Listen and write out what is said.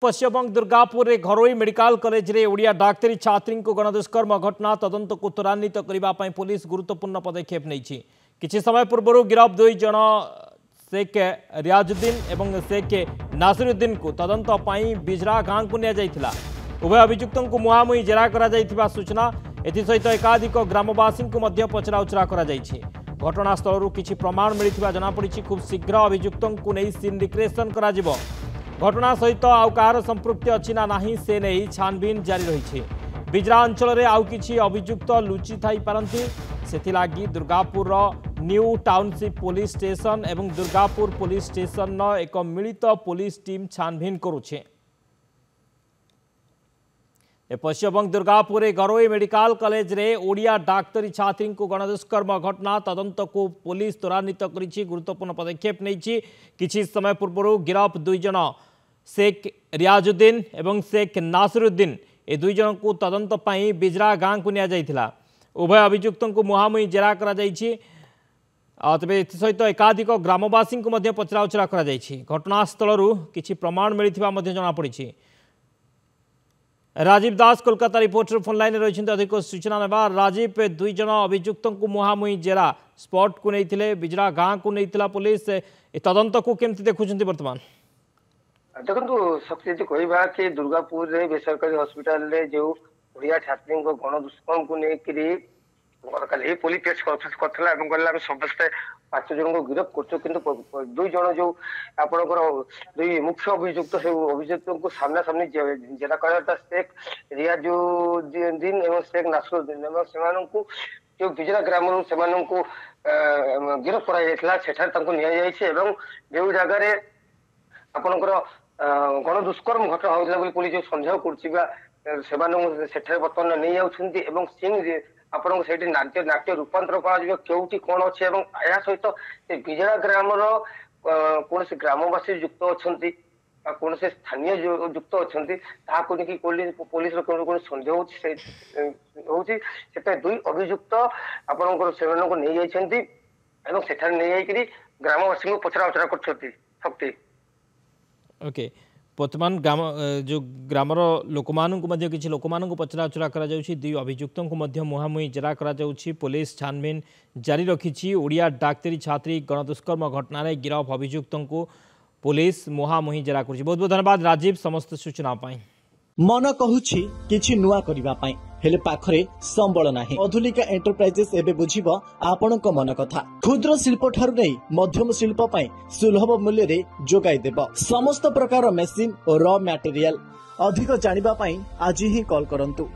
पश्चिमबंग दुर्गापुर में घरोई medical college रे ओडिया डाक्तरी छात्री को गणदुष्कर्म घटना तदंत को त्वरान्वित करने पुलिस गुरुत्वपूर्ण पदक्षेप नहीं। किछि समय पूर्व गिरफ दुई जन शेख रियाजुद्दीन और शेख नासिरुद्दीन को तदंत बिजरा गांव को निया उभय अभियुक्तों को मुहांमुही जेरा करा सूचना एसहित एकाधिक ग्रामवासी को पचराउचरा घटनास्थल किछि प्रमाण मिलता जनापड़ी। खूब शीघ्र अभियुक्तों को नहीं सीन रिक्रिएशन करा घटना सहित आउ कहार संपृक्ति अच्छी ना नहीं से नहीं छानबीन जारी रही। बिजरा अंचल में आउ किछि अभियुक्त लुचि थाई पारंती सेथिलागी Durgapur new township police station एवं दुर्गापुर पुलिस स्टेशन एक मिलित पुलिस टीम छानबीन करुछे। पश्चिमबंग दुर्गापुर घरोई मेडिकल कॉलेज रे ओडिया डाक्तरी छात्री को गणदुष्कर्म घटना तदंत को पुलिस त्वरान्वित करिछि गुरुत्वपूर्ण पदक्षेप नहीं। किछि समय पूर्व गिरफ दुई जन शेख रियाजुद्दीन और शेख नासिरुद्दीन ए दुई जन को तदंत बिजरा गांव को निया उभय अभियुक्तों को मुहांमुही जेरा करा तेज सहित एकाधिक ग्रामवासी को पचराउचरा घटनास्थल किछि प्रमाण मिलता जनापड़ी। राजीव दास कोलकाता रिपोर्टर फोन लाइन रही अधिक सूचना नेबा। राजीव दुई जन अभियुक्तों को मुहांमुही जेरा स्पॉट को नहीं बिजरा गांव को नहीं पुलिस तदंत को केमती देखुं बर्तमान देखो शक्ति कहवा कि दुर्गापुर रे बेसरकारी हॉस्पिटल रे जो ओडिया छात्री को गणदुष्कर्म को लेकर पुलिस केस करता समस्ते 5 जन को गिरफ्त कर दुई जन जो आपणकर दुई मुख्य अभियुक्त से अभियुक्तों को सामना सामनी जेरा कर शेख रियाजुद्दीन और शेख नासिरुद्दीन जो बिजरा ग्राम से गिरफ्त कर जो जगह आपणकर गणदुष्कर्म घटना होता पुलिस जो सन्देह कर बर्तमान नहीं जाऊँगी आपन से नाट्य रूपांतर कौटी कौन अच्छे या सहित बिजरा ग्राम कौन से ग्रामवासी युक्त अच्छा कौन से स्थानीय युक्त अच्छा पुलिस कौन सन्देह हो दुई अभियुक्त आपन से नहीं जाठी ग्रामवासी को पचराउचरा कर शक्ति। ओके वर्तमान ग्राम जो ग्रामर लोक किसी लोक पचराउचरा दुई अभियुक्तों को मुहांमुही जेरा पुलिस छानबीन जारी रखी। ओडिया डाक्तरी छात्री गणदुष्कर्म घटना गिरफ अभियुक्तों को पुलिस मुहांमुही जेरा कर। बहुत बहुत धन्यवाद राजीव समस्त सूचना पाई। मन कहूछि किछि नुआ करिबा पई हेले पाखरे संबल नाही। मधुलिका एंटरप्राइजेस एबे बुझिबो आपनक मन कथा। क्षुद्र शिल्प ठारु नै मध्यम शिल्प पई सुलभ मूल्य रे जोगाई देबो समस्त प्रकार मेसिन और रॉ मटेरियल। अधिक जानिबा पई आज ही कॉल करंतु।